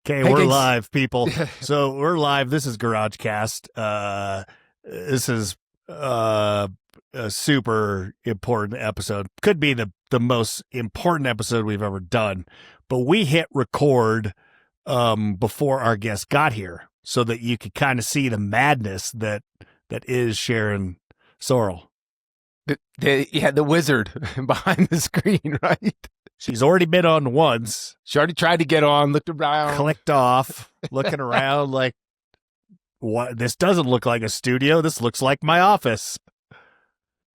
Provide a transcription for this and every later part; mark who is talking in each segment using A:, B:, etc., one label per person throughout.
A: Okay, we're live, people. So we're live. This is GarageCast. This is a super important episode. Could be the most important episode we've ever done. But we hit record before our guest got here so that you could kind of see the madness that is Sharon Sorrell.
B: The wizard behind the screen, right?
A: She's already been on once.
B: She already tried to get on, looked around.
A: Clicked off, looking around like, what? This doesn't look like a studio. This looks like my office.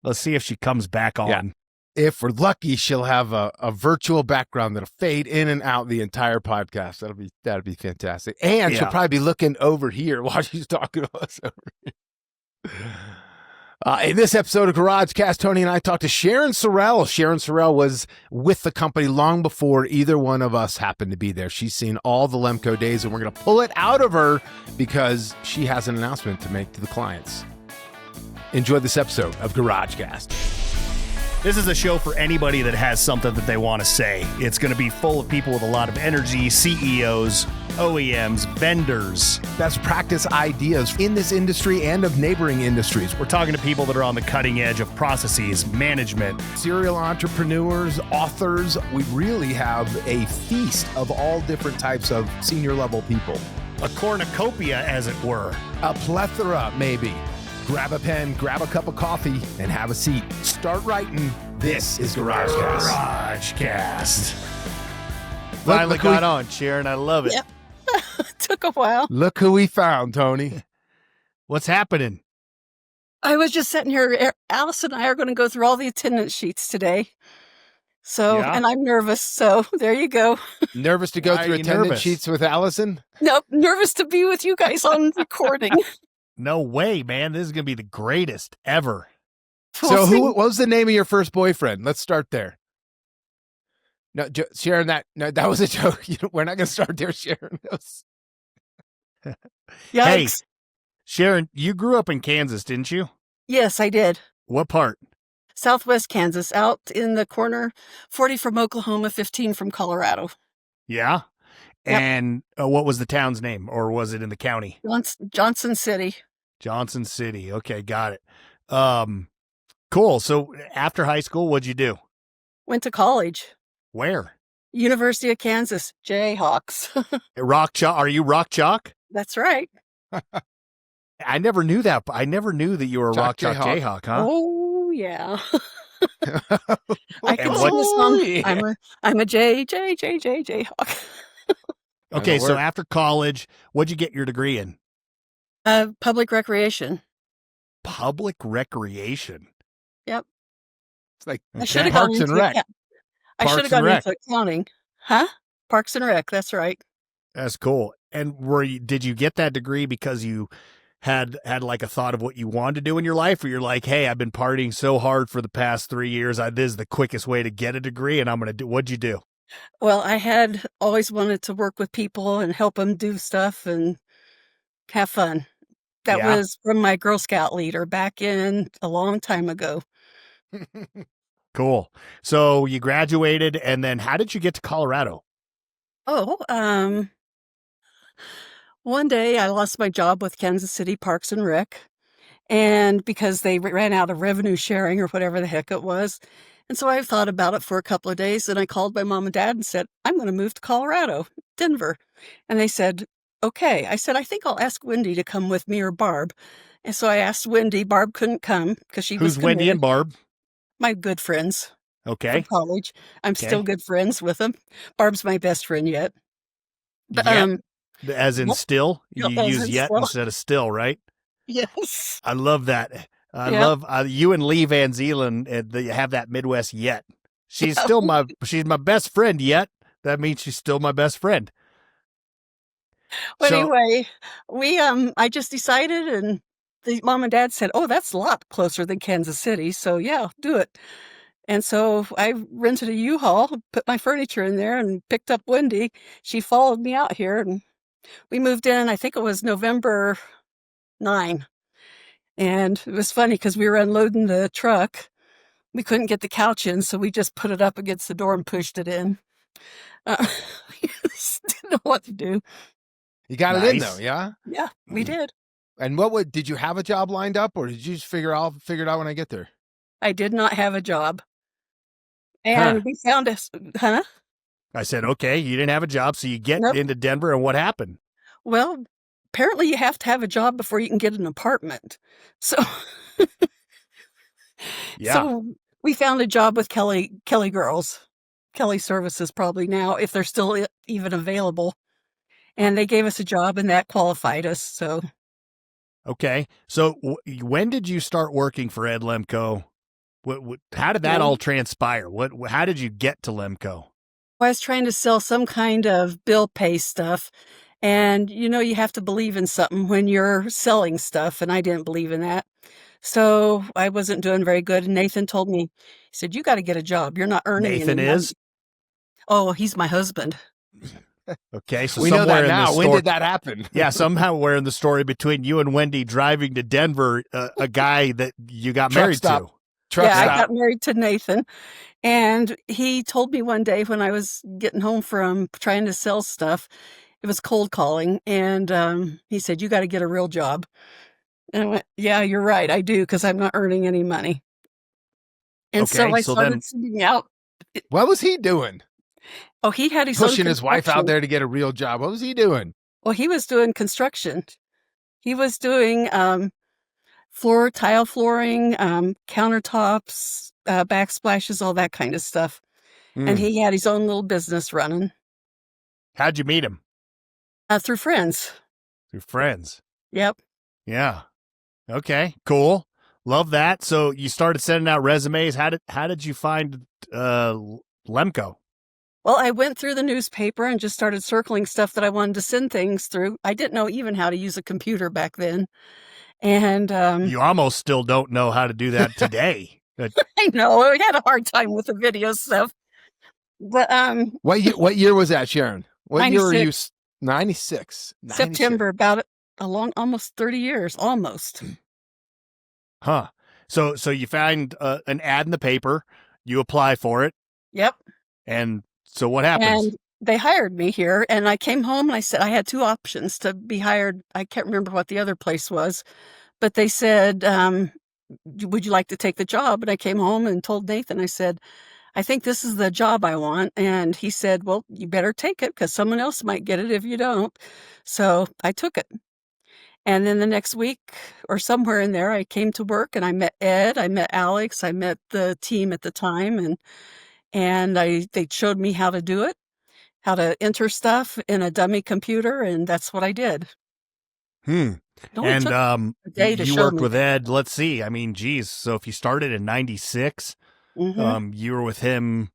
A: Let's see if she comes back on.
B: Yeah. If we're lucky, she'll have a virtual background that'll fade in and out the entire podcast. That'll be fantastic. And she'll probably be looking over here while she's talking to us over here. In this episode of GarageCast, Tony and I talked to Sharon Sorrell. Sharon Sorrell was with the company long before either one of us happened to be there. She's seen all the Lemco days, and we're going to pull it out of her because she has an announcement to make to the clients. Enjoy this episode of GarageCast.
A: This is a show for anybody that has something that they want to say. It's going to be full of people with a lot of energy, CEOs, OEMs, vendors.
B: Best practice ideas in this industry and of neighboring industries.
A: We're talking to people that are on the cutting edge of processes, management.
B: Serial entrepreneurs, authors. We really have a feast of all different types of senior level people.
A: A cornucopia, as it were.
B: A plethora, maybe. Grab a pen, grab a cup of coffee, and have a seat. Start writing. This is GarageCast.
A: GarageCast. Finally got on, Sharon. I love it.
C: Yep. Took a while.
B: Look who we found, Tony.
A: What's happening?
C: I was just sitting here. Alice and I are going to go through all the attendance sheets today. So, and I'm nervous. So there you go.
B: Nervous to go through attendance sheets with Allison?
C: Nope. Nervous to be with you guys on recording.
A: No way, man. This is going to be the greatest ever.
B: So what was the name of your first boyfriend? Let's start there. No, Sharon, that was a joke. We're not going to start there, Sharon.
A: Hey, Sharon, you grew up in Kansas, didn't you?
C: Yes, I did.
A: What part?
C: Southwest Kansas, out in the corner, 40 from Oklahoma, 15 from Colorado.
A: Yeah?
C: Yep.
A: And what was the town's name, or was it in the county?
C: Johnson City.
A: Johnson City. Okay, got it. Cool. So after high school, what'd you do?
C: Went to college.
A: Where?
C: University of Kansas, Jayhawks.
A: Rock Chalk. Are you Rock Chalk?
C: That's right.
A: I never knew that. I never knew that you were a Rock Chalk Jayhawk, huh?
C: Oh, yeah. I can sing the song. Yeah. I'm a Jayhawk.
A: Okay, so after college, what'd you get your degree in?
C: Public recreation.
A: Public recreation?
C: Yep.
B: It's like
C: Parks and Rec. I should have gone into accounting. Huh? Parks and Rec, that's right.
A: That's cool. And did you get that degree because you had like a thought of what you wanted to do in your life, or you're like, hey, I've been partying so hard for the past 3 years, this is the quickest way to get a degree, and I'm going to do, what'd you do?
C: Well, I had always wanted to work with people and help them do stuff and have fun. That was from my Girl Scout leader back in a long time ago.
A: Cool. So you graduated, and then how did you get to Colorado?
C: Oh, one day I lost my job with Kansas City Parks and Rec, and because they ran out of revenue sharing or whatever the heck it was. And so I thought about it for a couple of days, and I called my mom and dad and said, I'm going to move to Colorado, Denver. And they said, okay. I said, I think I'll ask Wendy to come with me or Barb. And so I asked Wendy. Barb couldn't come because she was
A: Who's Wendy and Barb?
C: My good friends.
A: Okay.
C: From college. I'm still good friends with them. Barb's my best friend yet. But,
A: as in still? You use yet
C: still
A: instead of still, right?
C: Yes.
A: I love that. I love you and Lee Van Zeeland. You have that Midwest yet. She's still she's my best friend yet. That means she's still my best friend.
C: Well, anyway, I just decided, and the mom and dad said, oh, that's a lot closer than Kansas City. So yeah, do it. And so I rented a U-Haul, put my furniture in there, and picked up Wendy. She followed me out here, and we moved in, I think it was November 9. And it was funny because we were unloading the truck. We couldn't get the couch in, so we just put it up against the door and pushed it in. Uh, we just didn't know what to do.
B: You got it in though, yeah?
C: Yeah, we did.
B: And did you have a job lined up, or did you just figure it out when I get there?
C: I did not have a job. And we found us,
A: I said, okay, you didn't have a job, so you get
C: Nope.
A: into Denver, and what happened?
C: Well, apparently you have to have a job before you can get an apartment. So, so we found a job with Kelly Girls, Kelly Services probably now, if they're still even available. And they gave us a job, and that qualified us. So,
A: okay. So when did you start working for Ed Lemco? How did that all transpire? How did you get to Lemco?
C: I was trying to sell some kind of bill pay stuff. And, you have to believe in something when you're selling stuff. And I didn't believe in that. So I wasn't doing very good. And Nathan told me, he said, you got to get a job. You're not earning
A: Nathan
C: any
A: is?
C: money. Oh, he's my husband.
A: Okay, so
B: we know that now. When did that happen?
A: Yeah, somehow we're in the story between you and Wendy driving to Denver, a guy that you got married to.
C: I got married to Nathan. And he told me one day when I was getting home from trying to sell stuff, it was cold calling. And he said, you got to get a real job. And I went, yeah, you're right. I do, because I'm not earning any money. And so I started sending out.
B: What was he doing?
C: Oh, he had his
B: pushing his wife out there to get a real job. What was he doing?
C: Well, he was doing construction. He was doing tile flooring, countertops, backsplashes, all that kind of stuff. And he had his own little business running.
A: How'd you meet him?
C: Through friends.
A: Through friends.
C: Yep.
A: Yeah. Okay, cool. Love that. So you started sending out resumes. How did you find Lemco?
C: Well, I went through the newspaper and just started circling stuff that I wanted to send things through. I didn't know even how to use a computer back then. And
A: you almost still don't know how to do that today.
C: I know. I had a hard time with the video stuff. But
B: what year was that, Sharon? What
C: 96.
B: year were you? 96.
C: September, about almost 30 years, almost.
A: Huh. So you find an ad in the paper, you apply for it.
C: Yep.
A: And so what happens?
C: And they hired me here, and I came home and I said I had two options to be hired. I can't remember what the other place was, but they said, would you like to take the job? And I came home and told Nathan, I said, I think this is the job I want. And he said, well, you better take it because someone else might get it if you don't. So I took it. And then the next week or somewhere in there, I came to work and I met Ed, I met Alex, I met the team at the time, and they showed me how to do it, how to enter stuff in a dummy computer, and that's what I did.
A: And you worked with Ed. Let's see. I mean, geez. So if you started in 96, you were with him,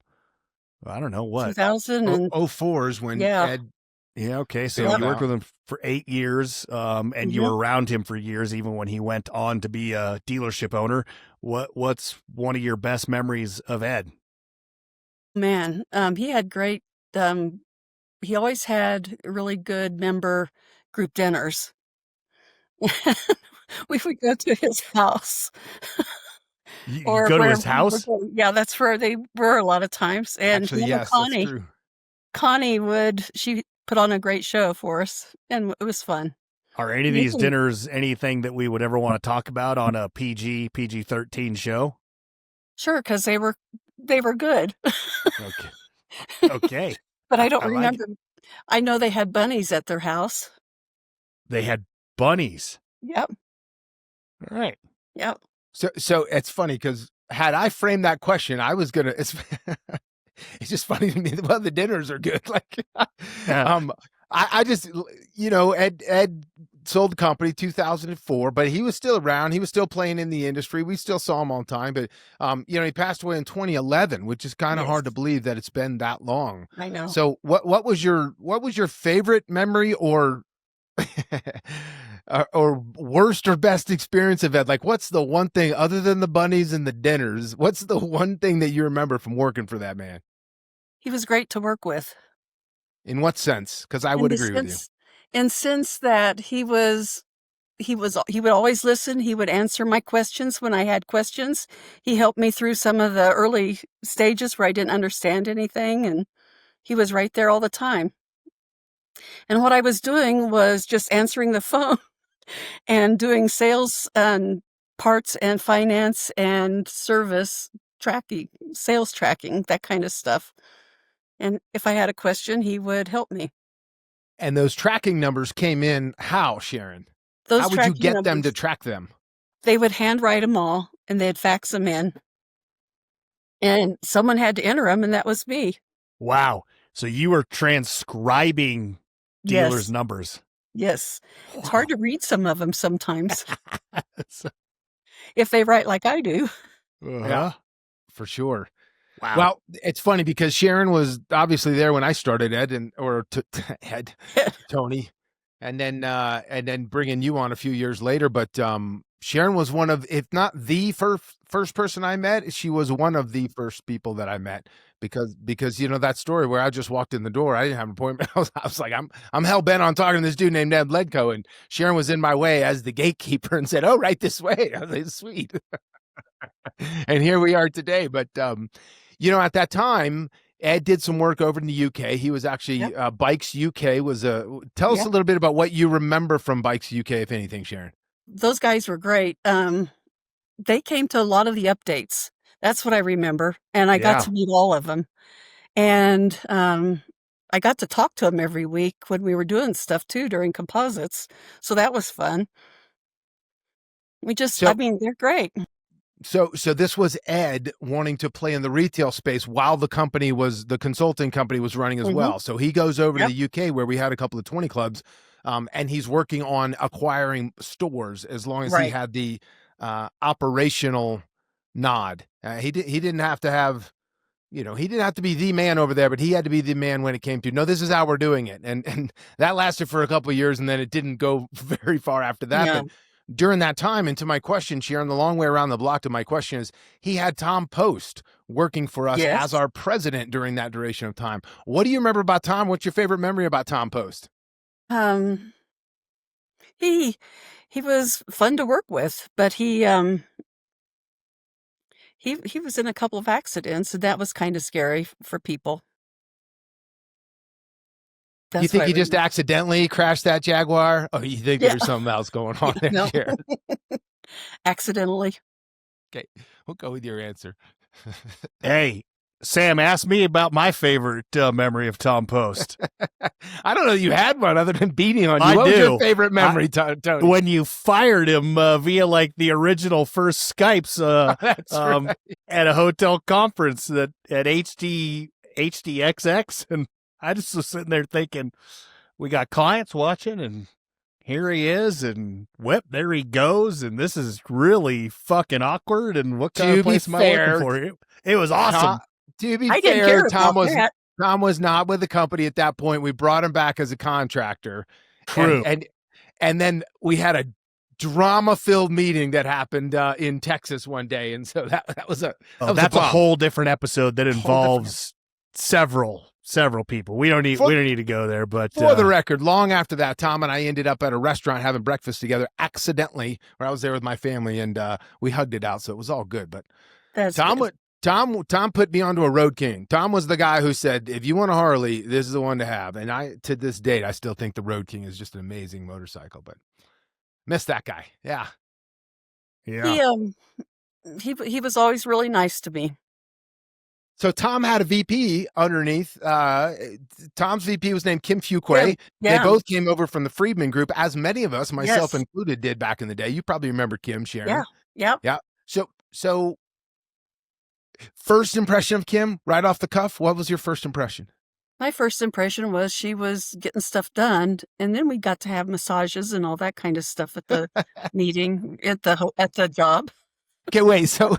A: I don't know what.
B: 2004 is when Ed.
A: Yeah, okay. So you worked with him for 8 years, and you were around him for years, even when he went on to be a dealership owner. What's one of your best memories of Ed?
C: Man, he had great, he always had really good member group dinners. We would go to his house.
A: You go to his house?
C: Yeah, that's where they were a lot of times. And
B: actually, yes, that's true.
C: Connie she put on a great show for us, and it was fun.
A: Are any of these dinners anything that we would ever want to talk about on a PG-13 show?
C: Sure, because they were good.
A: Okay.
C: But I don't remember. I know they had bunnies at their house.
A: They had bunnies?
C: Yep.
A: All right.
C: Yep.
B: So it's funny because had I framed that question, I was gonna. It's just funny to me. Well, the dinners are good. Like, I just Ed sold the company 2004, but he was still around. He was still playing in the industry. We still saw him all the time. But he passed away in 2011, which is kind of hard to believe that it's been that long.
C: I know.
B: So what was your favorite memory or or worst or best experience of Ed? Like, what's the one thing other than the bunnies and the dinners? What's the one thing that you remember from working for that man?
C: He was great to work with.
B: In what sense? Because I would agree with you.
C: In sense that he would always listen. He would answer my questions when I had questions. He helped me through some of the early stages where I didn't understand anything, and He was right there all the time. And what I was doing was just answering the phone and doing sales and parts and finance and service tracking, sales tracking, that kind of stuff. And if I had a question, he would help me.
B: And those tracking numbers came in how, Sharon?
C: Those
B: how would you
C: tracking
B: get them
C: numbers,
B: to track them?
C: they would handwrite them all and they'd fax them in. And someone had to enter them, and that was me.
A: Wow. So you were transcribing dealers'
C: Yes.
A: numbers.
C: Yes.
A: Wow.
C: It's hard to read some of them sometimes if they write like I do.
B: Yeah, for sure.
A: Wow.
B: Well, it's funny because Sharon was obviously there when I started, Ed, Ed, Tony, and then bringing you on a few years later. But Sharon was one of, if not the first person I met, she was one of the first people that I met because that story where I just walked in the door, I didn't have an appointment. I was like, I'm hell bent on talking to this dude named Ed Lemco, and Sharon was in my way as the gatekeeper and said, "Oh, right this way." I was like, "Sweet." And here we are today. But at that time, Ed did some work over in the UK. He was actually Bikes UK was tell us a little bit about what you remember from Bikes UK, if anything, Sharon.
C: Those guys were great. They came to a lot of the updates. That's what I remember. And I got to meet all of them. And I got to talk to them every week when we were doing stuff too during composites. So that was fun. They're great.
B: So this was Ed wanting to play in the retail space while the consulting company was running as well. So he goes over to the UK where we had a couple of 20 clubs, and he's working on acquiring stores as long as he had the operational nod. He didn't have to have, he didn't have to be the man over there, but he had to be the man when it came to, no, this is how we're doing it. And that lasted for a couple of years, and then it didn't go very far after that.
C: No.
B: But during that time, and to my question, Sharon, the long way around the block to my question is, he had Tom Post working for us as our president during that duration of time. What do you remember about Tom? What's your favorite memory about Tom Post?
C: He was fun to work with, but he was in a couple of accidents, and that was kind of scary for people.
B: You think he just accidentally crashed that Jaguar? Or you think there was something else going on there,
C: No.
B: Sharon?
C: Accidentally.
B: Okay, we'll go with your answer.
A: Hey, Sam, ask me about my favorite memory of Tom Post.
B: I don't know you had one other than beating on you. What was your favorite memory, Tony?
A: When you fired him via like the original first Skypes at a hotel conference at HDXX, and I just was sitting there thinking, we got clients watching, and here he is, and whip, there he goes, and this is really fucking awkward, and what kind of place am I working for? It was awesome.
B: To be fair, Tom was not with the company at that point. We brought him back as a contractor.
A: True.
B: And then we had a drama-filled meeting that happened in Texas one day, and so that's a
A: whole different episode that involves several people. We don't need to go there, but
B: for the record, long after that, Tom and I ended up at a restaurant having breakfast together accidentally, where I was there with my family, and we hugged it out, so it was all good. But Tom put me onto a Road King. Tom was the guy who said, if you want a Harley, this is the one to have. And to this date, I still think the Road King is just an amazing motorcycle, but miss that guy. Yeah.
C: He was always really nice to me.
B: So Tom had a VP underneath. Tom's VP was named Kim Fuquay.
C: Yeah.
B: They both came over from the Friedman Group, as many of us, myself included, did back in the day. You probably remember Kim, Sharon.
C: Yeah.
B: So first impression of Kim, right off the cuff, what was your first impression?
C: My first impression was she was getting stuff done, and then we got to have massages and all that kind of stuff at the meeting, at the job.
B: Okay, wait, so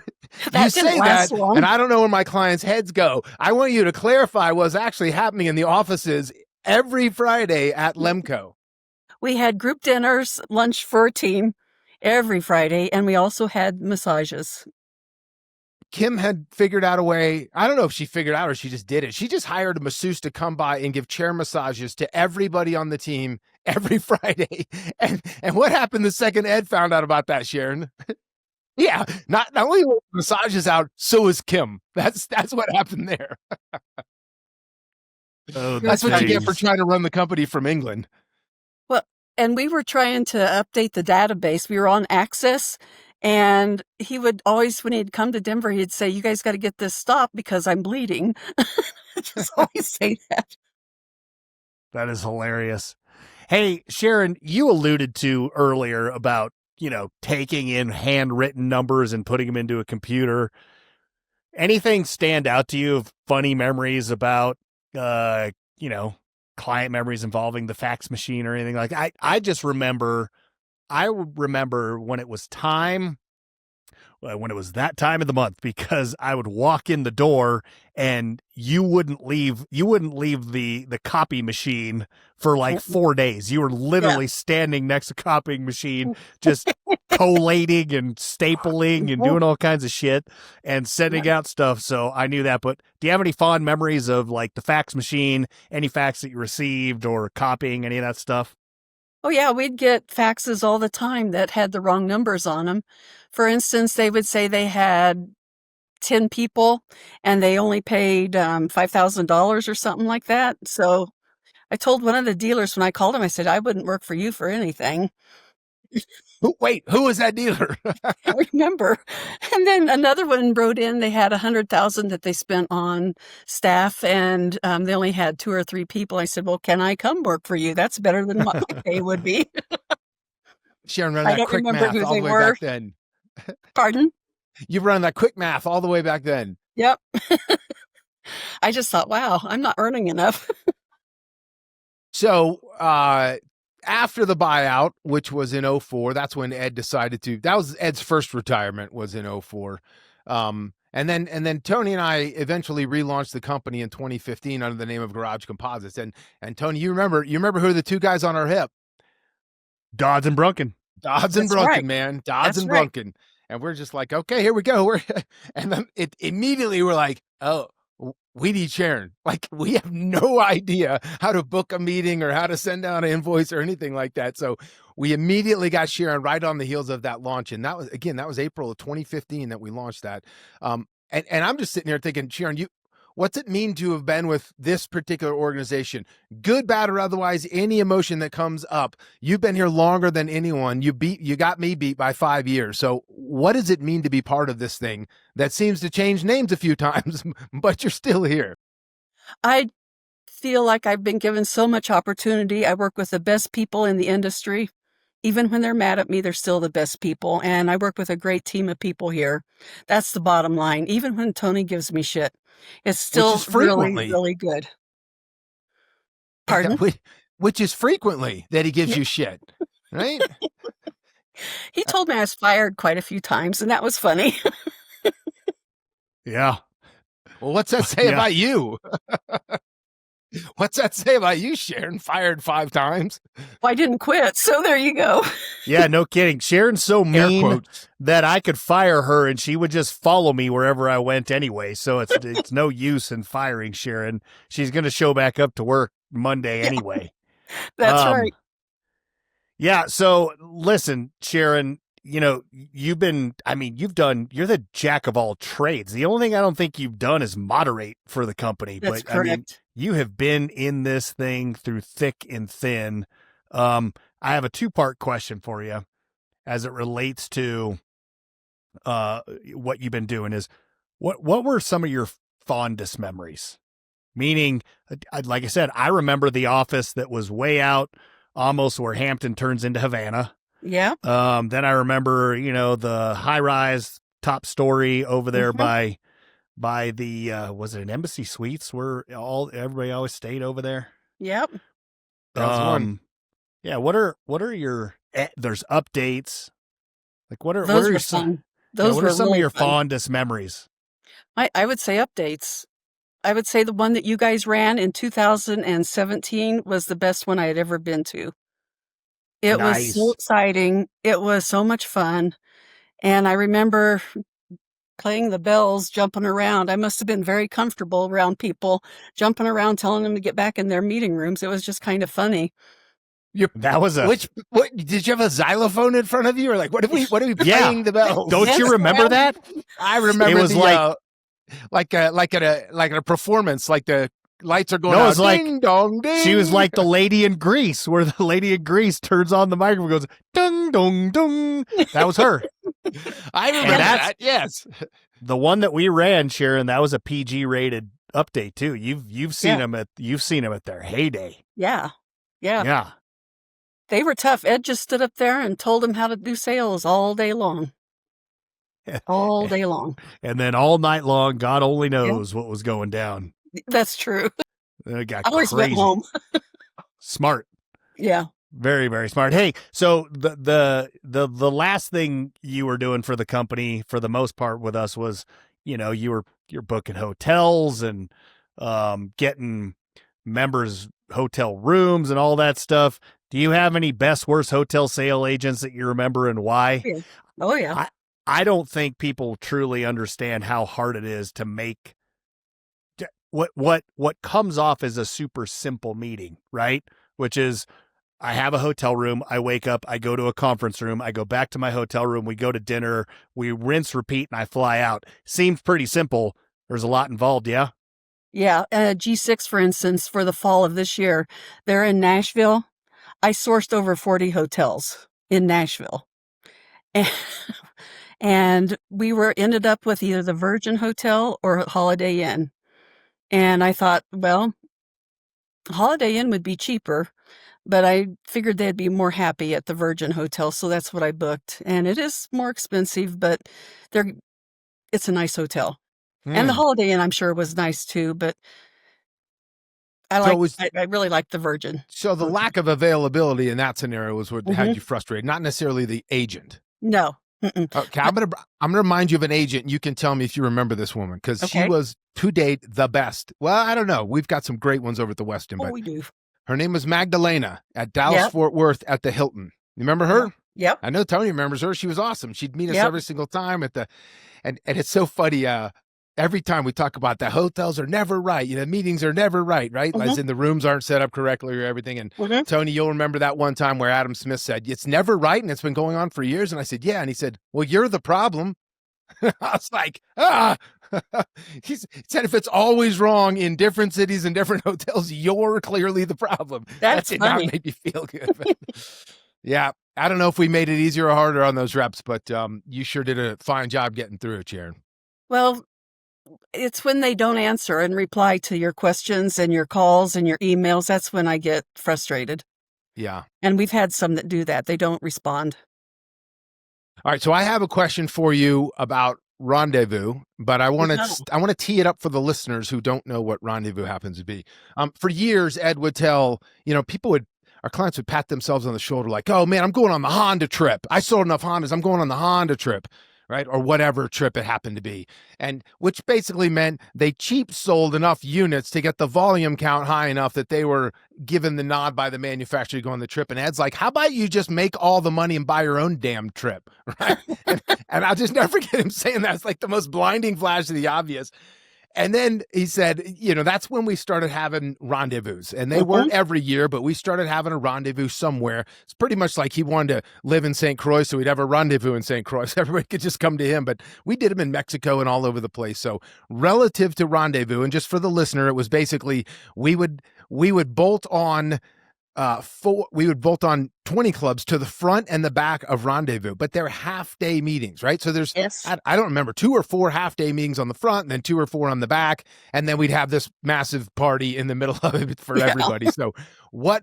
B: you say that, and I don't know where my clients' heads go. I want you to clarify what's actually happening in the offices every Friday at Lemco.
C: We had group dinners, lunch for a team every Friday, and we also had massages.
B: Kim had figured out a way. I don't know if she figured out or she just did it. She just hired a masseuse to come by and give chair massages to everybody on the team every Friday. And what happened the second Ed found out about that, Sharon? Yeah, not only were massages out, so is Kim. That's what happened there.
A: Oh,
B: That's what you get for
A: things.
B: trying to run the company from England.
C: Well, and we were trying to update the database. We were on Access, and he would always, when he'd come to Denver, he'd say, "You guys got to get this stopped because I'm bleeding." Just always say that.
A: That is hilarious. Hey, Sharon, you alluded to earlier about, taking in handwritten numbers and putting them into a computer. Anything stand out to you of funny memories about, client memories involving the fax machine or anything like that? I remember when it was that time of the month, because I would walk in the door and you wouldn't leave the copy machine for like 4 days. You were literally standing next to the copying machine, just collating and stapling and doing all kinds of shit and sending out stuff. So I knew that. But do you have any fond memories of like the fax machine, any fax that you received, or copying any of that stuff?
C: Oh, yeah, we'd get faxes all the time that had the wrong numbers on them. For instance, they would say they had 10 people and they only paid $5,000 or something like that. So I told one of the dealers when I called him, I said, "I wouldn't work for you for anything."
B: Wait, who was that dealer?
C: I remember. And then another one wrote in, they had 100,000 that they spent on staff, and they only had 2 or 3 people. I said, "Well, can I come work for you? That's better than what my pay would be."
B: Sharon, run
C: I
B: that
C: don't
B: quick
C: remember
B: math
C: who
B: all
C: they
B: the way
C: were.
B: back then.
C: Pardon?
B: You've run that quick math all the way back then.
C: Yep. I just thought, wow, I'm not earning enough.
B: So after the buyout, which was in 2004, that's when Ed decided that was Ed's first retirement, was in 2004. And then Tony and I eventually relaunched the company in 2015 under the name of Garage Composites. And Tony, you remember who are the two guys on our hip?
A: Dodds and Brunken.
B: Dodds and
C: That's
B: Brunken,
C: right.
B: man. Dodds
C: That's
B: and
C: right.
B: Brunken. And we're just like, okay, here we go. And then immediately we're like, oh, we need Sharon. Like, we have no idea how to book a meeting or how to send out an invoice or anything like that. So we immediately got Sharon right on the heels of that launch. And that was April of 2015 that we launched that. And I'm just sitting here thinking, Sharon, what's it mean to have been with this particular organization? Good, bad, or otherwise, any emotion that comes up. You've been here longer than anyone. You got me beat by 5 years. So what does it mean to be part of this thing that seems to change names a few times, but you're still here?
C: I feel like I've been given so much opportunity. I work with the best people in the industry. Even when they're mad at me, they're still the best people. And I work with a great team of people here. That's the bottom line. Even when Tony gives me shit, it's still really, really good. Pardon?
B: Which is frequently that he gives you shit, right?
C: He told me I was fired quite a few times, and that was funny.
A: Yeah.
B: Well, what's that say about you? What's that say about you, Sharon? Fired 5 times?
C: Well, I didn't quit, so there you go.
A: Yeah, no kidding. Sharon's so mean that I could fire her and she would just follow me wherever I went anyway. So it's no use in firing Sharon. She's going to show back up to work Monday anyway.
C: That's right.
A: Yeah, so listen, Sharon, you're the jack of all trades. The only thing I don't think you've done is moderate for the company.
C: That's
A: but
C: correct.
A: I mean, you have been in this thing through thick and thin. I have a 2-part question for you as it relates to what you've been doing. Is what were some of your fondest memories? Meaning, like I said, I remember the office that was way out, almost where Hampton turns into Havana.
C: Yeah.
A: Then I remember, the high-rise top story over there by the was it an Embassy Suites where everybody always stayed over there?
C: Yep.
B: That's one.
A: Yeah, what are your there's updates. Like what are
C: Those were fun.
A: What are some
C: really
A: of your
C: fun.
A: fondest memories?
C: I would say updates. I would say the one that you guys ran in 2017 was the best one I had ever been to. It was so exciting. It was so much fun. And I remember playing the bells, jumping around. I must have been very comfortable around people, jumping around, telling them to get back in their meeting rooms. It was just kind of funny.
B: That was what did you have a xylophone in front of you, or like what are we playing the bells?
A: Don't you remember that?
B: I remember
A: it was
B: like at a performance, like the lights are going
A: No,
B: out.
A: it's like
B: Ding dong ding.
A: she was like the lady in Grease, where the lady in Grease turns on the microphone and goes, dung, dung, dung. That was her.
B: I remember that. Yes.
A: The one that we ran, Sharon, that was a PG rated update too. You've seen them at their heyday.
C: Yeah.
A: Yeah.
C: They were tough. Ed just stood up there and told them how to do sales all day long. All day long.
A: And then all night long, God only knows what was going down.
C: That's true.
A: It got
C: I always went
A: crazy.
C: home.
A: Smart.
C: Yeah.
A: Very, very smart. Hey, so the last thing you were doing for the company for the most part with us was, you're booking hotels and getting members hotel rooms and all that stuff. Do you have any best worst hotel sale agents that you remember and why?
C: Yeah. Oh yeah.
A: I don't think people truly understand how hard it is to make what comes off as a super simple meeting, right? Which is, I have a hotel room. I wake up, I go to a conference room, I go back to my hotel room, we go to dinner, we rinse, repeat, and I fly out. Seems pretty simple. There's a lot involved, yeah?
C: Yeah. G6, for instance, for the fall of this year, they're in Nashville. I sourced over 40 hotels in Nashville. And we ended up with either the Virgin Hotel or Holiday Inn. And I thought, well, Holiday Inn would be cheaper, but I figured they'd be more happy at the Virgin Hotel, so that's what I booked. And it is more expensive, but it's a nice hotel. And the Holiday Inn, I'm sure, was nice too, but I really liked the Virgin.
B: So the lack of availability in that scenario was what had you frustrated, not necessarily the agent.
C: No.
B: Okay, I'm gonna remind you of an agent. You can tell me if you remember this woman, because she was to date the best. Well, I don't know. We've got some great ones over at the Westin, but
C: we do.
B: Her name was Magdalena at Dallas Fort Worth at the Hilton. You remember her?
C: Yep.
B: I know Tony remembers her. She was awesome. She'd meet us every single time at the, and it's so funny. Every time we talk about the hotels are never right, meetings are never right? As in the rooms aren't set up correctly or everything. And Tony, you'll remember that one time where Adam Smith said, it's never right and it's been going on for years. And I said, yeah. And he said, well, you're the problem. I was like, he said, if it's always wrong in different cities and different hotels, you're clearly the problem.
C: That
B: did
C: funny.
B: not make me feel good. Yeah. I don't know if we made it easier or harder on those reps, but you sure did a fine job getting through it, Sharon.
C: Well, it's when they don't answer and reply to your questions and your calls and your emails. That's when I get frustrated.
B: Yeah.
C: And we've had some that do that. They don't respond.
B: All right. So I have a question for you about rendezvous, but I want to tee it up for the listeners who don't know what rendezvous happens to be. For years, Ed would tell, our clients would pat themselves on the shoulder like, oh man, I'm going on the Honda trip. I sold enough Hondas. I'm going on the Honda trip. Right? Or whatever trip it happened to be. And which basically meant they cheap sold enough units to get the volume count high enough that they were given the nod by the manufacturer to go on the trip. And Ed's like, how about you just make all the money and buy your own damn trip? Right? and I'll just never forget him saying that. It's like the most blinding flash of the obvious. And then he said, that's when we started having rendezvous. And they weren't every year, but we started having a rendezvous somewhere. It's pretty much like he wanted to live in St. Croix, so we'd have a rendezvous in St. Croix. Everybody could just come to him. But we did them in Mexico and all over the place. So relative to rendezvous, and just for the listener, it was basically we would bolt on 20 clubs to the front and the back of rendezvous, but they're half-day meetings, right? So there's, I don't remember, 2 or 4 half-day meetings on the front and then 2 or 4 on the back. And then we'd have this massive party in the middle of it for everybody. So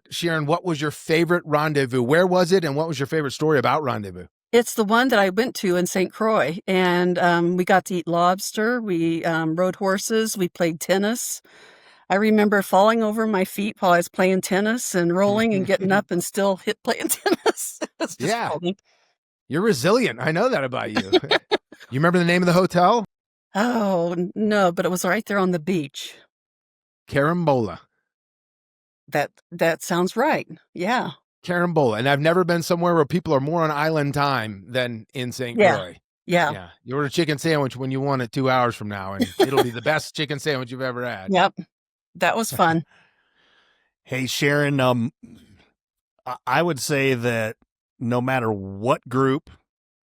B: Sharon, what was your favorite rendezvous? Where was it? And what was your favorite story about rendezvous?
C: It's the one that I went to in St. Croix, and we got to eat lobster. We rode horses. We played tennis. I remember falling over my feet while I was playing tennis and rolling and getting up and still playing tennis. It's just funny.
B: You're resilient. I know that about you. You remember the name of the hotel?
C: Oh, no, but it was right there on the beach.
B: Carambola.
C: That sounds right. Yeah.
B: Carambola. And I've never been somewhere where people are more on island time than in St. Croix.
C: Yeah.
B: You order a chicken sandwich when you want it 2 hours from now, and it'll be the best chicken sandwich you've ever had.
C: Yep. That was fun.
A: Hey, Sharon, I would say that no matter what group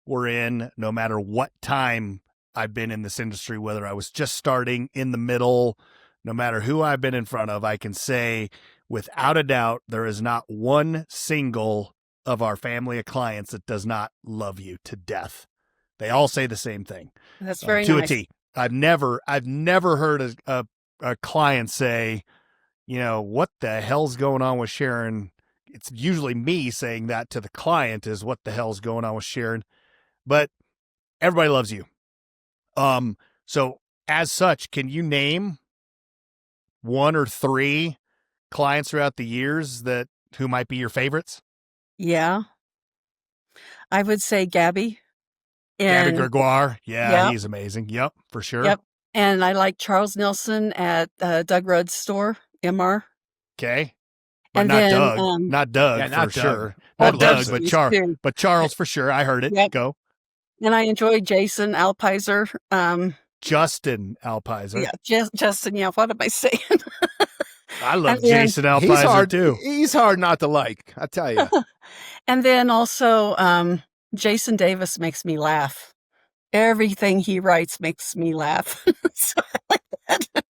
A: we're in, no matter what time I've been in this industry, whether I was just starting, in the middle, no matter who I've been in front of, I can say without a doubt, there is not one single of our family of clients that does not love you to death. They all say the same thing.
C: That's very
A: to
C: nice.
A: a T. I've never heard a client say, what the hell's going on with Sharon? It's usually me saying that to the client is what the hell's going on with Sharon, but everybody loves you. So as such, can you name 1 or 3 clients throughout the years who might be your favorites?
C: Yeah. I would say Gabby.
A: Gabby Gregoire. Yeah,
C: Yep.
A: he's amazing. Yep, for sure.
C: Yep. And I like Charles Nelson at Doug Rudd's store, MR.
A: Okay. But
C: And
A: not
C: then,
A: Doug. Not Doug,
B: Yeah, not
A: for
B: Doug.
A: sure.
C: Oh,
A: Not Doug,
C: Doug's
A: but
C: too.
A: but Charles for sure. I heard it.
C: Yep.
A: Go.
C: And I enjoy Jason Alpizer.
A: Justin Alpizer.
C: Yeah, Justin. Yeah, what am I saying?
A: I love
C: And then-
A: Jason Alpizer too.
B: He's hard not to like, I tell you.
C: And then also, Jason Davis makes me laugh. Everything he writes makes me laugh. So I like that.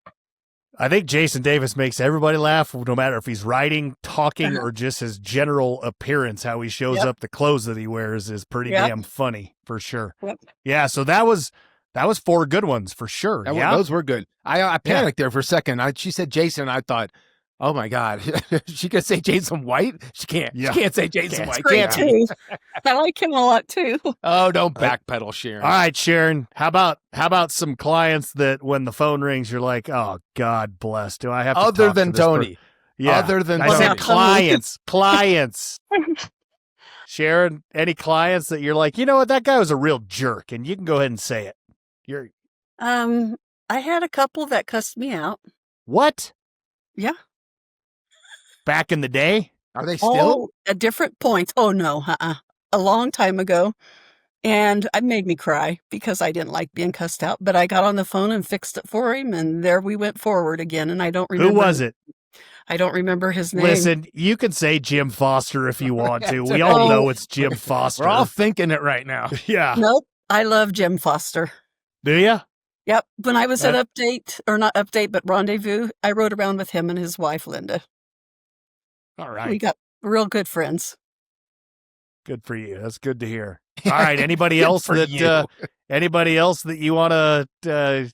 A: I think Jason Davis makes everybody laugh, no matter if he's writing, talking, or just his general appearance. How he shows up, the clothes that he wears is pretty damn funny, for sure.
C: Yep.
A: Yeah, so that was 4 good ones for sure.
B: Those were good. I panicked there for a second. She said Jason. I thought, oh my God, she could say Jason White. She can't.
A: Yeah.
B: She can't say Jason White.
C: Great
B: Can't be.
C: too. I like him a lot too.
B: Oh, don't backpedal, Sharon.
A: All right, Sharon. How about some clients that when the phone rings, you're like, oh, God bless. Do I have to
B: Other
A: talk
B: than
A: to this
B: Tony.
A: Yeah.
B: Other than
A: I
B: Tony.
A: said clients. Sharon, any clients that you're like, you know what, that guy was a real jerk, and you can go ahead and say it.
C: I had a couple that cussed me out.
A: What?
C: Yeah.
A: Back in the day?
B: Are they still?
C: All at different points. Oh no, a long time ago. And it made me cry because I didn't like being cussed out, but I got on the phone and fixed it for him, and there we went forward again. And I don't remember.
A: Who was it?
C: I don't remember his name.
A: Listen, you can say Jim Foster if you want to. We all know it's Jim Foster.
B: We're all thinking it right now.
A: Yeah.
C: Nope. I love Jim Foster.
A: Do you?
C: Yep. When I was at Update, or not Update, but Rendezvous, I rode around with him and his wife, Linda.
A: All right.
C: We got real good friends.
A: Good for you. That's good to hear. All right. Anybody else that you want to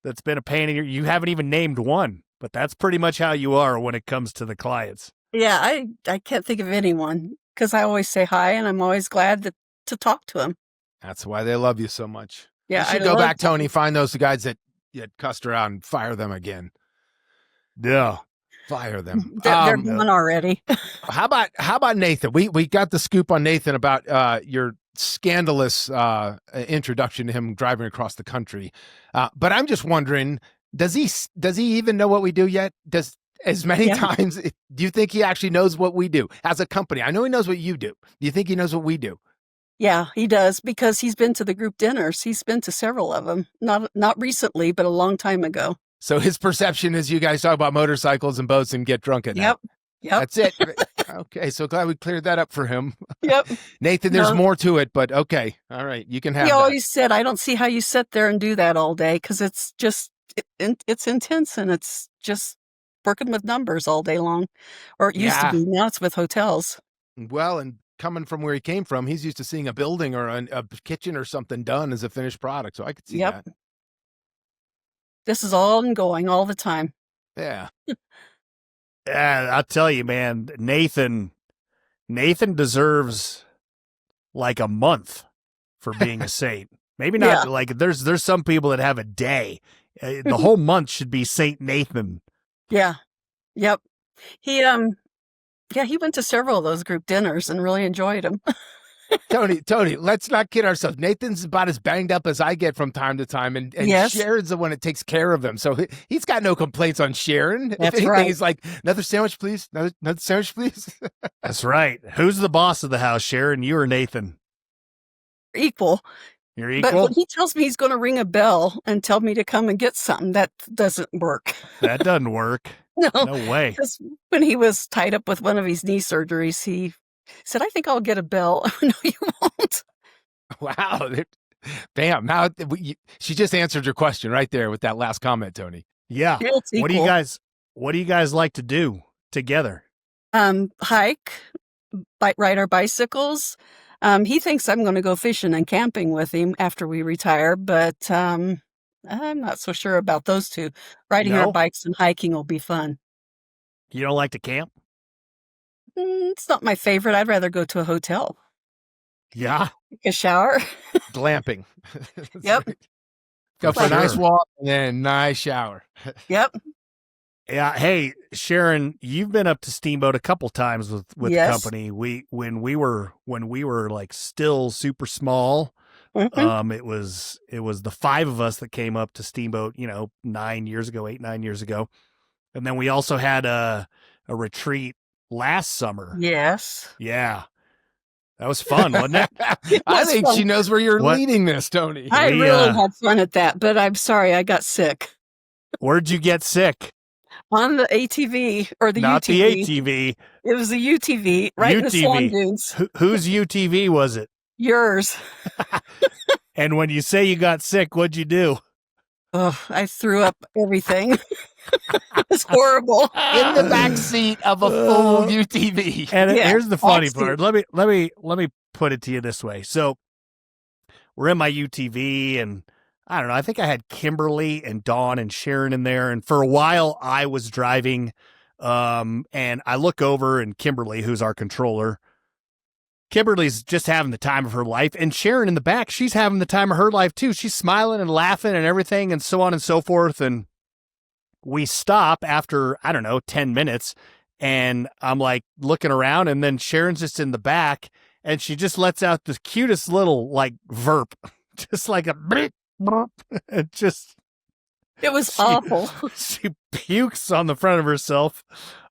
A: that's been a pain in you haven't even named one, but that's pretty much how you are when it comes to the clients.
C: Yeah, I can't think of anyone because I always say hi and I'm always glad to talk to him.
B: That's why they love you so much.
C: Yeah,
B: you should go back, Tony, find those guys that cussed her out and fire them again.
A: Yeah.
B: Fire them.
C: They're gone already.
B: How about Nathan? We got the scoop on Nathan about your scandalous introduction to him driving across the country. But I'm just wondering, does he even know what we do yet? As many times, do you think he actually knows what we do as a company? I know he knows what you do. Do you think he knows what we do?
C: Yeah, he does because he's been to the group dinners. He's been to several of them. Not recently, but a long time ago.
B: So his perception is you guys talk about motorcycles and boats and get drunk at night.
C: Yep.
B: That's it. Okay, so glad we cleared that up for him.
C: Yep.
B: Nathan, there's more to it, but okay. All right, you can have
C: He
B: that.
C: always said, I don't see how you sit there and do that all day because it's just, it's intense and it's just working with numbers all day long. Or it used to be. Now it's with hotels.
B: Well, and coming from where he came from, he's used to seeing a building or a kitchen or something done as a finished product. So I could see that.
C: This is all ongoing all the time.
B: Yeah.
A: Yeah, I'll tell you, man, Nathan deserves like a month for being a saint. Maybe not like there's some people that have a day. The whole month should be Saint Nathan.
C: Yeah. Yep. He went to several of those group dinners and really enjoyed them.
B: Tony, let's not kid ourselves. Nathan's about as banged up as I get from time to time, and Sharon's the one that takes care of him. So he's got no complaints on Sharon.
C: That's
B: if anything,
C: right.
B: He's like, another sandwich, please. Another sandwich, please.
A: That's right. Who's the boss of the house, Sharon? You or Nathan?
C: Equal.
A: You're equal?
C: But when he tells me he's going to ring a bell and tell me to come and get something, that doesn't work.
A: That doesn't work.
C: No
A: way.
C: Because when he was tied up with one of his knee surgeries, he said, I think I'll get a bell. No, you won't.
B: Wow. Bam. Now she just answered your question right there with that last comment, Tony.
A: Yeah.
C: It's
A: What do you
C: equal.
A: guys like to do together?
C: Hike, ride our bicycles. He thinks I'm going to go fishing and camping with him after we retire, but I'm not so sure about those two. Riding our
A: No?
C: bikes and hiking will be fun.
A: You don't like to camp?
C: It's not my favorite. I'd rather go to a hotel,
A: Yeah.
C: take a shower.
B: Glamping. That's
C: Yep.
B: right. Go for a
A: sure.
B: nice walk and then a nice shower.
C: Yep.
A: Yeah. Hey, Sharon, you've been up to Steamboat a couple times with
C: Yes.
A: the company. When we were like still super small.
C: Mhm.
A: It was the five of us that came up to Steamboat, 9 years ago, 8-9 years ago, and then we also had a retreat last summer.
C: Yes.
A: Yeah, that was fun, wasn't it?
B: I
C: was
B: think
C: fun.
B: she knows where you're
A: What?
B: leading this, Tony.
C: I
A: We,
C: really had fun at that, but I'm sorry I got sick
A: Where'd you get sick?
C: on the ATV or the
A: Not
C: UTV.
A: the ATV.
C: It was the UTV, right in the sand
A: UTV.
C: dunes.
A: Whose UTV was it?
C: Yours.
A: And when you say you got sick, what'd you do?
C: Oh, I threw up everything. It's horrible.
B: In the back seat of a full UTV.
A: And
C: Yeah,
A: here's the funny
C: backseat.
A: part. Let me put it to you this way. So we're in my UTV, and I don't know. I think I had Kimberly and Dawn and Sharon in there, and for a while I was driving. And I look over, and Kimberly, who's our controller, Kimberly's just having the time of her life, and Sharon in the back, she's having the time of her life too. She's smiling and laughing and everything, and so on and so forth. And we stop after, I don't know, 10 minutes, and I'm like looking around, and then Sharon's just in the back, and she just lets out the cutest little like verp, just like a beep, burp. It just
C: It was
A: she-
C: awful.
A: she pukes on the front of herself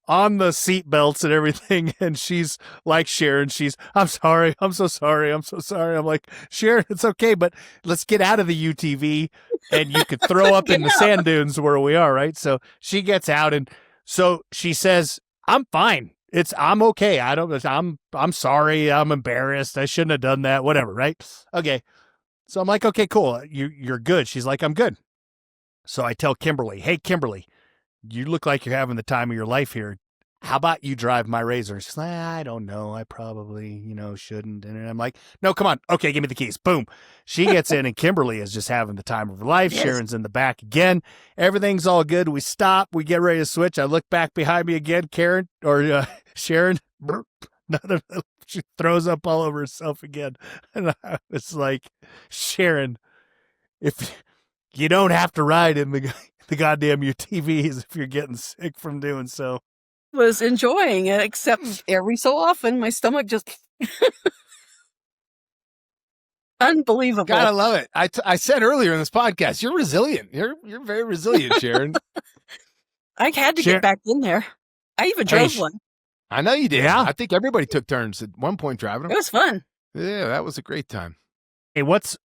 A: on the seat belts and everything, and she's like Sharon, I'm sorry, I'm so sorry, I'm so sorry. I'm like, Sharon, it's okay, but let's get out of the UTV, and you could throw up in the sand dunes where we are, right? So she gets out, and so she says, I'm fine. I'm okay. I'm sorry. I'm embarrassed. I shouldn't have done that. Whatever, right? Okay. So I'm like, okay, cool. You're good. She's like, I'm good. So I tell Kimberly, hey, Kimberly, you look like you're having the time of your life here. How about you drive my Razor? She's like, I don't know. I probably, shouldn't. And I'm like, no, come on. Okay, give me the keys. Boom. She gets in, and Kimberly is just having the time of her life.
C: Yes.
A: Sharon's in the back again. Everything's all good. We stop. We get ready to switch. I look back behind me again. Sharon, she throws up all over herself again. And I was like, Sharon, if you don't have to ride in the goddamn UTVs if you're getting sick from doing so.
C: Was enjoying it, except every so often my stomach just unbelievable.
B: Gotta love it. I said earlier in this podcast, you're resilient. You're very resilient, Sharon.
C: I had to get back in there. I even drove one.
B: I know you did.
A: Yeah.
B: I think everybody took turns at one point driving them.
C: It was fun.
B: Yeah, that was a great time.
A: Hey, what's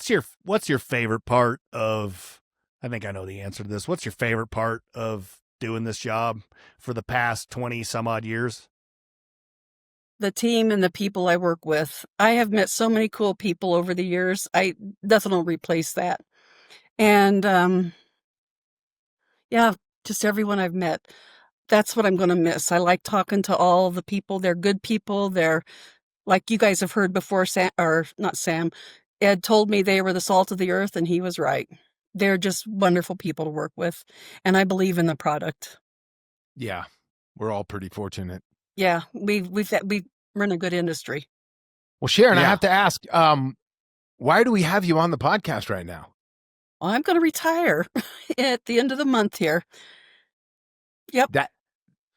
A: your favorite part of? I think I know the answer to this. What's your favorite part of doing this job for the past 20 some odd years?
C: The team and the people I work with. I have met so many cool people over the years. Nothing will replace that. And yeah, just everyone I've met. That's what I'm going to miss. I like talking to all the people. They're good people. They're like you guys have heard before. Ed told me they were the salt of the earth, and he was right. They're just wonderful people to work with, and I believe in the product.
B: Yeah, we're all pretty fortunate.
C: Yeah, we're in a good industry.
B: Well, Sharon, I
A: Yeah.
B: have to ask, why do we have you on the podcast right now?
C: I'm going to retire at the end of the month here. Yep.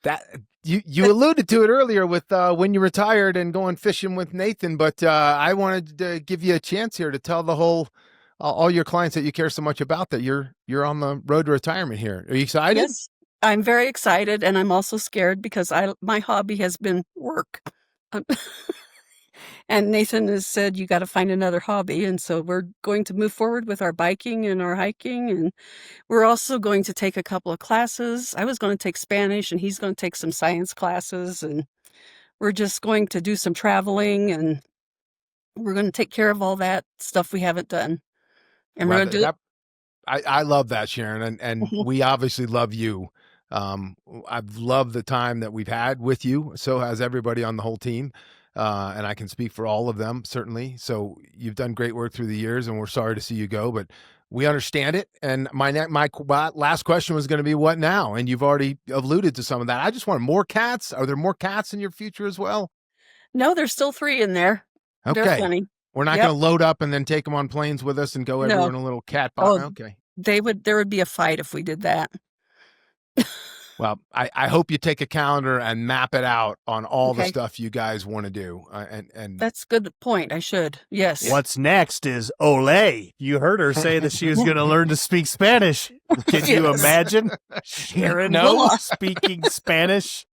B: That you alluded to it earlier with when you retired and going fishing with Nathan, but I wanted to give you a chance here to tell the whole all your clients that you care so much about that you're on the road to retirement here. Are you excited?
C: Yes, I'm very excited, and I'm also scared because my hobby has been work. And Nathan has said, you got to find another hobby. And so we're going to move forward with our biking and our hiking. And we're also going to take a couple of classes. I was going to take Spanish, and he's going to take some science classes. And we're just going to do some traveling, and we're going to take care of all that stuff we haven't done. And we're going to do it.
B: I love that, Sharon, and we obviously love you. I've loved the time that we've had with you. So has everybody on the whole team. And I can speak for all of them, certainly. So you've done great work through the years, and we're sorry to see you go, but we understand it. And my last question was going to be, what now? And you've already alluded to some of that. I just want more cats. Are there more cats in your future as well?
C: No, there's still 3 in there.
B: Okay.
C: They're funny.
B: We're not going to load up and then take them on planes with us and go everywhere in a little cat box. Okay.
C: There would be a fight if we did that.
B: Well, I hope you take a calendar and map it out on all the stuff you guys want to do. And
C: that's a good point. I should. Yes.
A: What's next is Ole. You heard her say that she was going to learn to speak Spanish. Can you imagine Sharon speaking Spanish?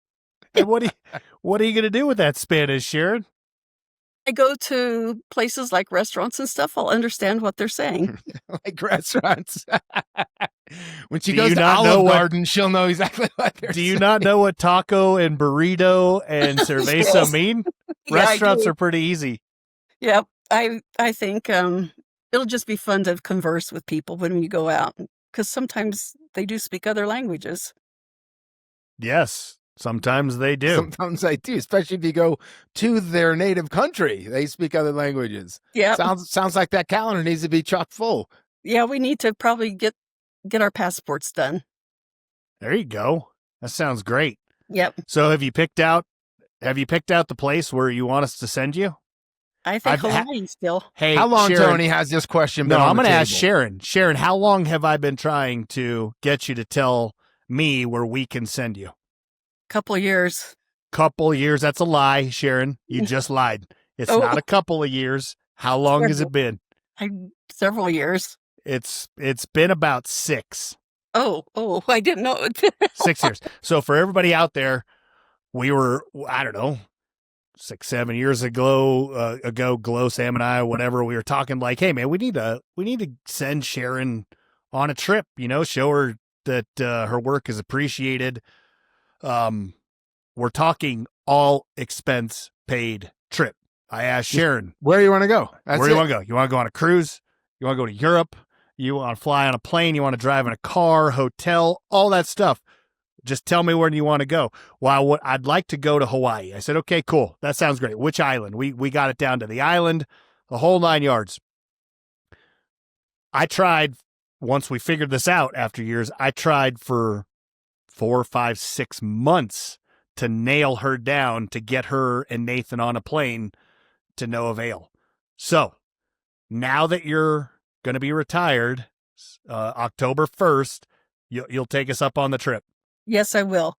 A: And what are you going to do with that Spanish, Sharon?
C: I go to places like restaurants and stuff. I'll understand what they're saying.
B: Like restaurants. When she goes to Olive Garden, she'll know exactly what they're saying.
A: Do you not know what taco and burrito and cerveza mean? Restaurants are pretty easy.
C: Yep. I think it'll just be fun to converse with people when you go out, because sometimes they do speak other languages.
A: Yes. Sometimes they do.
B: Sometimes they do, especially if you go to their native country. They speak other languages.
C: Yeah.
B: Sounds like that calendar needs to be chock full.
C: Yeah, we need to probably get our passports done.
A: There you go. That sounds great.
C: Yep.
A: So have you picked out the place where you want us to send you?
C: I think Hawaii still.
A: Hey,
B: how long,
A: Sharon,
B: Tony, has this question been
A: No,
B: on
A: I'm
B: the
A: going to
B: table?
A: ask Sharon. Sharon, how long have I been trying to get you to tell me where we can send you?
C: Couple of years.
A: Couple of years. That's a lie, Sharon. You just lied. It's not a couple of years. How long has it been?
C: Several years.
A: It's been about 6.
C: Oh, I didn't know.
A: 6 years. So for everybody out there, we were, I don't know, 6, 7 years ago, Glow, Sam and I, whatever, we were talking like, hey man, we need to send Sharon on a trip, show her that her work is appreciated. We're talking all expense paid trip. I asked Sharon,
B: where do you want to go?
A: Where do you want to go? You want to go on a cruise? You want to go to Europe? You want to fly on a plane? You want to drive in a car, hotel, all that stuff? Just tell me where you want to go. Well, I'd like to go to Hawaii. I said, okay, cool. That sounds great. Which island? We got it down to the island, the whole 9 yards. I tried, once we figured this out after years, I tried for 4, 5, 6 months to nail her down, to get her and Nathan on a plane, to no avail. So now that you're going to be retired, October 1st, you'll take us up on the trip.
C: Yes, I will.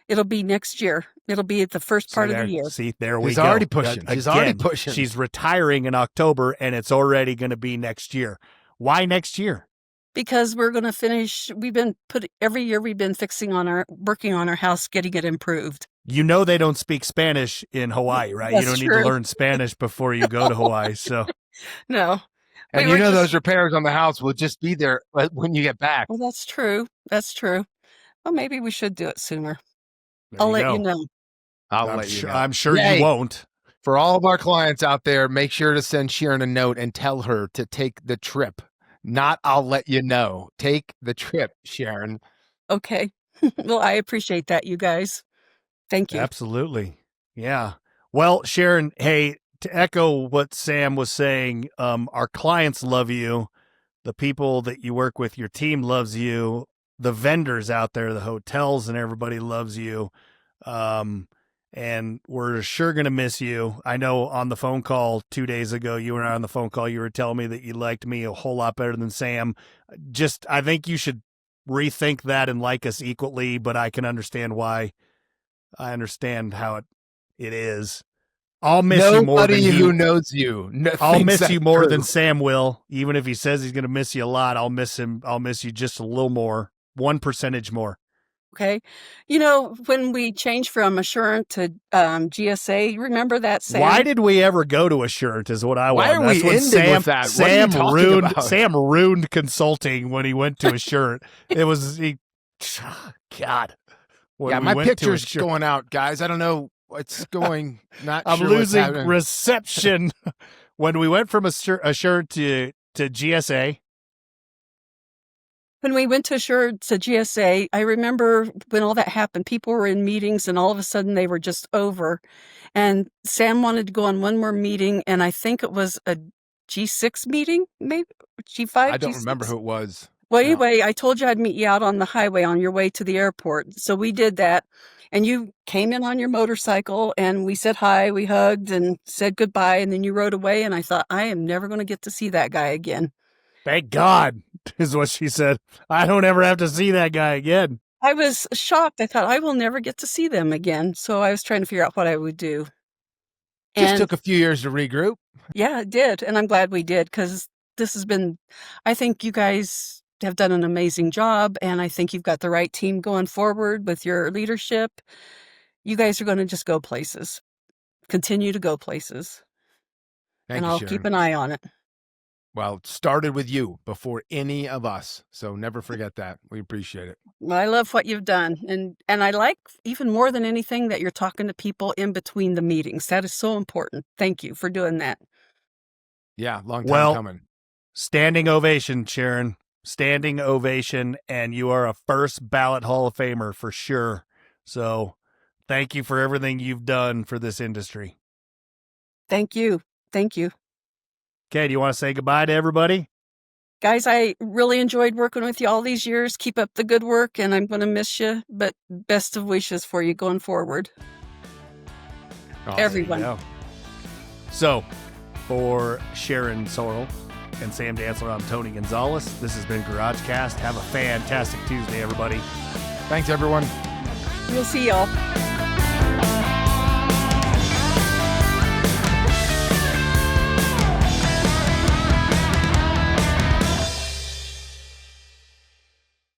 C: It'll be next year. It'll be at the first part of the year.
A: See, there we go.
B: She's already pushing. She's already pushing.
A: She's retiring in October, and it's already going to be next year. Why next year?
C: Because we're going to finish. Every year we've been working on our house, getting it improved.
A: They don't speak Spanish in Hawaii, right?
C: That's
A: you don't
C: true.
A: need to learn Spanish before you go to Hawaii. So
C: no.
B: And those repairs on the house will just be there when you get back.
C: Well, that's true. That's true. Well, maybe we should do it sooner.
A: I'll
C: let you know.
B: I'll let you know.
A: I'm sure you won't.
B: For all of our clients out there, make sure to send Sharon a note and tell her to take the trip. Not, I'll let you know. Take the trip, Sharon.
C: Okay. Well, I appreciate that, you guys. Thank you.
A: Absolutely. Yeah. Well, Sharon, hey, to echo what Sam was saying, our clients love you. The people that you work with, your team loves you. The vendors out there, the hotels and everybody loves you. And we're sure going to miss you. I know on the phone call 2 days ago, you and I on the phone call, you were telling me that you liked me a whole lot better than Sam. I think you should rethink that and like us equally, but I can understand why. I understand how it is. I'll miss you more than
B: who knows you.
A: I'll miss you more than Sam will. Even if he says he's going to miss you a lot, I'll miss him. I'll miss you just a little more, 1% more.
C: Okay. When we changed from Assurant to GSA, remember that, Sam?
A: Why did we ever go to Assurant is what I want.
B: Why are we ending with that?
A: Sam ruined consulting when he went to Assurant. God.
B: My picture's going out, guys. I don't know what's going.
A: I'm losing reception. When we went from Assurant to GSA,
C: When we went to GSA, I remember when all that happened, people were in meetings and all of a sudden they were just over. And Sam wanted to go on one more meeting, and I think it was a G6 meeting, maybe G5.
B: I don't
C: G6?
B: remember who it was.
C: Well, anyway, I told you I'd meet you out on the highway on your way to the airport. So we did that. And you came in on your motorcycle and we said hi, we hugged and said goodbye. And then you rode away. And I thought, I am never going to get to see that guy again.
A: Thank God, is what she said. I don't ever have to see that guy again.
C: I was shocked. I thought, I will never get to see them again. So I was trying to figure out what I would do.
B: Just took a few years to regroup.
C: Yeah, it did. And I'm glad we did, because this has been, I think you guys have done an amazing job. And I think you've got the right team going forward with your leadership. You guys are going to just go places, continue to go places.
B: Thank you,
C: I'll
B: Sharon.
C: keep an eye on it.
B: Well, it started with you before any of us. So never forget that. We appreciate it.
C: Well, I love what you've done. And I like, even more than anything, that you're talking to people in between the meetings. That is so important. Thank you for doing that.
B: Yeah, long time coming.
A: Standing ovation, Sharon. Standing ovation. And you are a first ballot Hall of Famer for sure. So thank you for everything you've done for this industry.
C: Thank you. Thank you.
A: Okay, do you want to say goodbye to everybody?
C: Guys, I really enjoyed working with you all these years. Keep up the good work, and I'm going to miss you, but best of wishes for you going forward.
B: Awesome.
C: Everyone.
A: So, for Sharon Sorrell and Sam Dantzler, I'm Tony Gonzalez. This has been GarageCast. Have a fantastic Tuesday, everybody.
B: Thanks, everyone.
C: We'll see y'all.